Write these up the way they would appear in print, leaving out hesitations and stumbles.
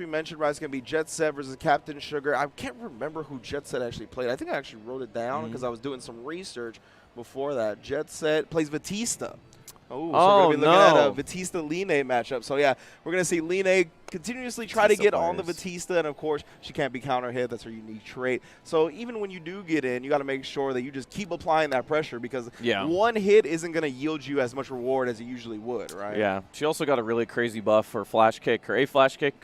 we mentioned, right, it's going to be Jet Set versus Captain Sugar. I can't remember who Jet Set actually played. I think I actually wrote it down because I was doing some research before that. Jet Set plays Batista. Oh, so we're going to be looking at a Batista-Line matchup. So, yeah, we're going to see Line continuously try to get on the Batista, and, of course, she can't be counter-hit. That's her unique trait. So even when you do get in, you got to make sure that you just keep applying that pressure because one hit isn't going to yield you as much reward as it usually would, right? Yeah. She also got a really crazy buff for Flash Kick. Her A Flash Kick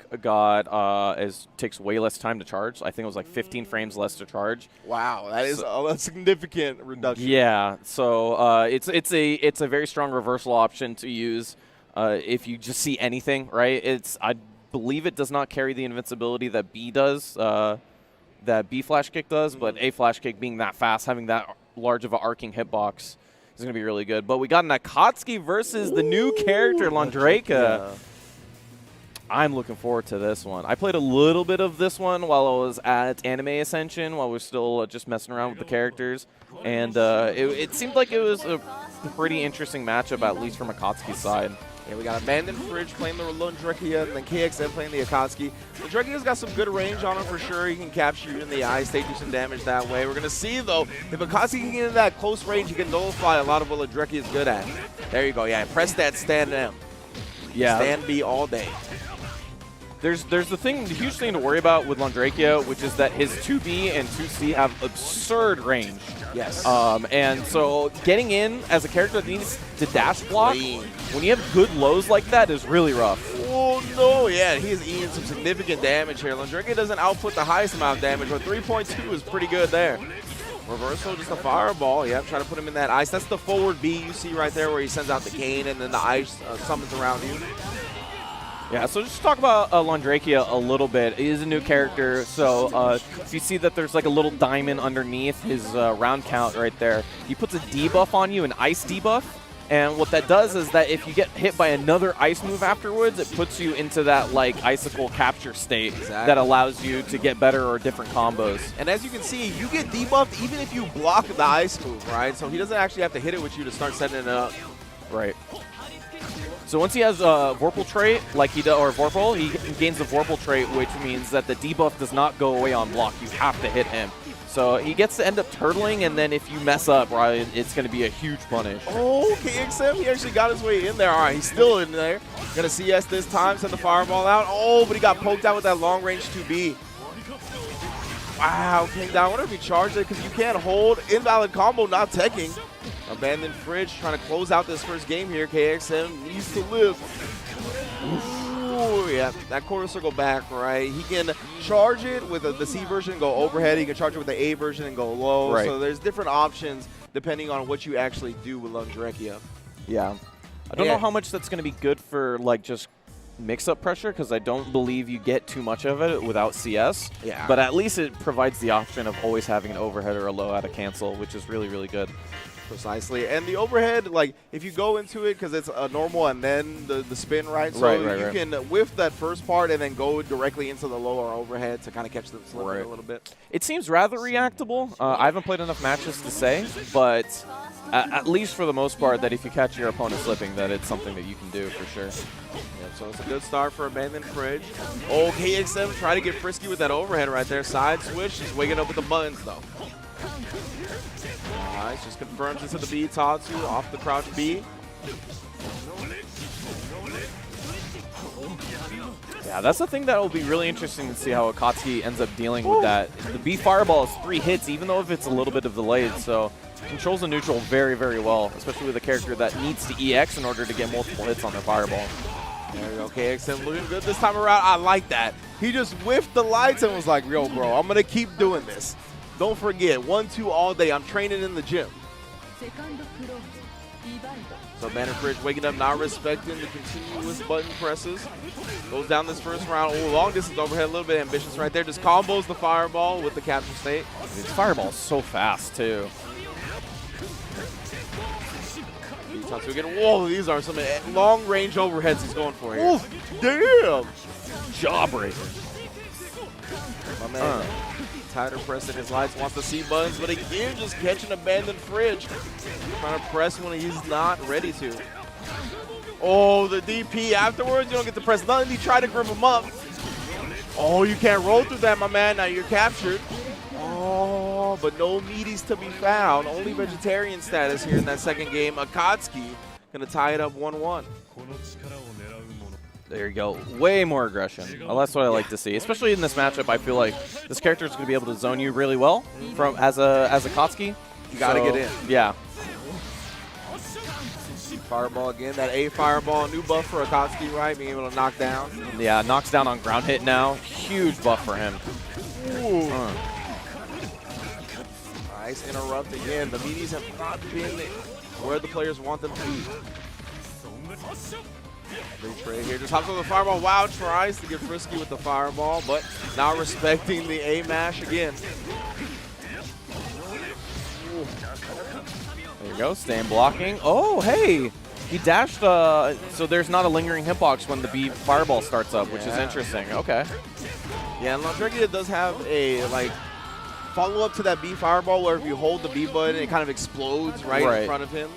takes way less time to charge. I think it was like 15 frames less to charge. Wow, that is a significant reduction. Yeah. So it's a very strong reversal option to use if you just see anything, right? I believe it does not carry the invincibility that B does, that B Flash Kick does, but A Flash Kick being that fast, having that large of an arcing hitbox is going to be really good. But we got an Akatsuki versus the new character, Londrekia. I'm looking forward to this one. I played a little bit of this one while I was at Anime Ascension, while we were still just messing around with the characters. And it seemed like it was a pretty interesting matchup, at least from Akatsuki's side. Yeah, we got AbandonedFridge playing the Londrekia, and then KXM playing the Akatsuki. Londrekia's got some good range on him for sure. He can capture you in the eye state, do some damage that way. We're going to see, though, if Akatsuki can get in that close range, he can nullify a lot of what Londrekia is good at. There you go. Yeah, press that stand M. Yeah. Stand B all day. There's the huge thing to worry about with Londrekia, which is that his 2B and 2C have absurd range. Yes. And so getting in as a character that needs to dash block, when you have good lows like that, is really rough. Oh, no. Yeah, he's eating some significant damage here. Londrekia doesn't output the highest amount of damage, but 3.2 is pretty good there. Reversal, just a fireball. Yeah, trying to put him in that ice. That's the forward B you see right there where he sends out the cane and then the ice summons around you. Yeah, so just talk about Londrekia a little bit. He is a new character, so if you see that there's like a little diamond underneath his round count right there, he puts a debuff on you, an ice debuff, and what that does is that if you get hit by another ice move afterwards, it puts you into that like icicle capture state that allows you to get better or different combos. And as you can see, you get debuffed even if you block the ice move, right? So he doesn't actually have to hit it with you to start setting it up. Right. So once he has a Vorpal trait, like he does, or Vorpal, he gains the Vorpal trait, which means that the debuff does not go away on block. You have to hit him. So he gets to end up turtling, and then if you mess up, right, it's going to be a huge punish. Oh, KXM, he actually got his way in there. All right, he's still in there. Gonna CS this time, send the fireball out. Oh, but he got poked out with that long range 2B. Wow, came down. I wonder if he charged it because you can't hold. Invalid combo, not teching. AbandonedFridge trying to close out this first game here. KXM needs to live. Ooh, yeah, that quarter circle back, right? He can charge it with the C version and go overhead. He can charge it with the A version and go low. Right. So there's different options depending on what you actually do with Londrekia. Yeah. I don't know how much that's going to be good for, like, just mix-up pressure, because I don't believe you get too much of it without CS. Yeah. But at least it provides the option of always having an overhead or a low out of cancel, which is really, really good. Precisely. And the overhead, like, if you go into it because it's a normal and then the spin, right? So you can whiff that first part and then go directly into the lower overhead to kind of catch the slip a little bit. It seems rather reactable. I haven't played enough matches to say, but at least for the most part, that if you catch your opponent slipping, that it's something that you can do for sure. Yeah, so it's a good start for AbandonedFridge. Oh, KXM trying to get frisky with that overhead right there. Side switch, just waking up with the buttons, though. Nice, just confirms into the B, Tatsu off the crouch B. Yeah, that's the thing that will be really interesting to see how Akatsuki ends up dealing with that. The B fireball is 3 hits, even though if it's a little bit of delayed, so controls the neutral very, very well, especially with a character that needs to EX in order to get multiple hits on their fireball. There we go, KXM looking good this time around. I like that. He just whiffed the lights and was like, yo, bro, I'm going to keep doing this. Don't forget, 1-2 all day. I'm training in the gym. So AbandonedFridge waking up, not respecting the continuous button presses. Goes down this first round. Oh, long distance overhead, a little bit ambitious right there. Just combos the fireball with the capture state. His fireball is so fast, too. Whoa, these are some long range overheads he's going for here. Oof, damn! Jawbreaker. My man. Tighter pressing his lights, wants to see buttons, but again, just catching AbandonedFridge. Trying to press when he's not ready to. Oh, the DP afterwards, you don't get to press nothing. He tried to grip him up. Oh, you can't roll through that, my man. Now you're captured. Oh, but no meaties to be found. Only vegetarian status here in that second game. Akatsuki going to tie it up 1-1. There you go. Way more aggression. Well, that's what I like to see. Especially in this matchup, I feel like this character is going to be able to zone you really well from as a Akatsuki. You got to get in. Yeah. Fireball again. That A fireball. New buff for Akatsuki, right? Being able to knock down. Yeah, knocks down on ground hit now. Huge buff for him. Ooh. Nice interrupt again. The meaties have not been where the players want them to be. Big trade here. Just hops on the fireball. Wow, tries to get frisky with the fireball, but now respecting the A mash again. Ooh. There you go. Staying blocking. Oh, hey. He dashed. So there's not a lingering hitbox when the B fireball starts up, which is interesting. Okay. Yeah, and Londrekia does have a follow-up to that B fireball where if you hold the B button, it kind of explodes right in front of him.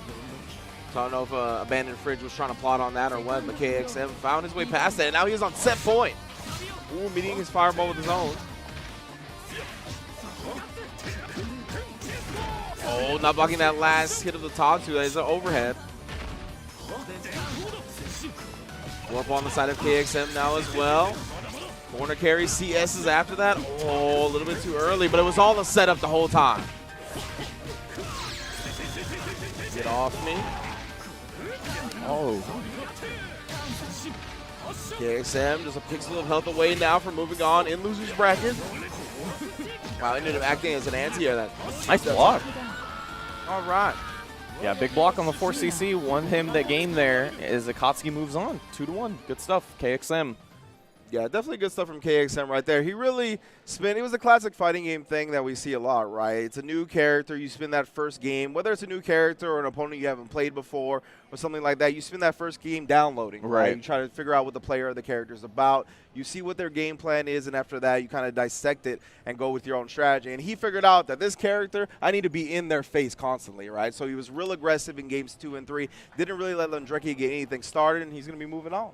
So I don't know if AbandonedFridge was trying to plot on that or what, but KXM found his way past that, and now he is on set point. Ooh, meeting his fireball with his own. Oh, not blocking that last hit of the Tatsu. That is an overhead. Warp on the side of KXM now as well. Corner carry, CS is after that. Oh, a little bit too early, but it was all a setup the whole time. Get off me. Oh. KXM just a pixel of health away now from moving on in loser's bracket. Wow, ended up acting as an anti-air. That nice block. All right. Yeah, big block on the 4CC. Won him the game there as Akatsuki moves on. 2-1. Good stuff. KXM. Yeah, definitely good stuff from KXM right there. He really spin. It was a classic fighting game thing that we see a lot, right? It's a new character. You spin that first game, whether it's a new character or an opponent you haven't played before or something like that. You spend that first game downloading, right? You try to figure out what the player or the character is about. You see what their game plan is, and after that, you kind of dissect it and go with your own strategy. And he figured out that this character, I need to be in their face constantly, right? So he was real aggressive in games 2 and 3. Didn't really let Londrekia get anything started, and he's going to be moving on.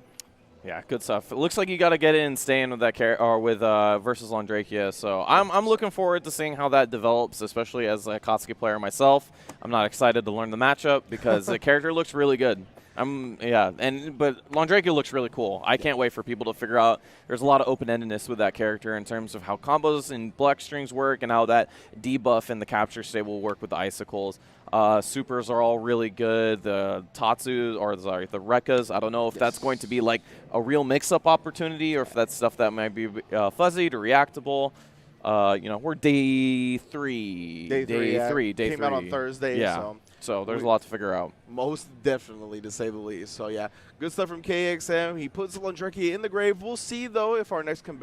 Yeah, good stuff. It looks like you got to get in and stay in with that character or with versus Londrekia. So I'm looking forward to seeing how that develops, especially as a Akatsuki player myself. I'm not excited to learn the matchup because the character looks really good. But Londrekia looks really cool. I can't wait for people to figure out. There's a lot of open-endedness with that character in terms of how combos and black strings work and how that debuff in the capture state will work with the icicles. Supers are all really good. The Tatsu, or sorry, the Rekkas, I don't know if that's going to be like a real mix-up opportunity or if that's stuff that might be fuzzy to reactable. We're day three. Day three. Came out on Thursday. Yeah. So there's a lot to figure out. Most definitely, to say the least. So, yeah, good stuff from KXM. He puts Londrekia in the grave. We'll see, though, if our next comeback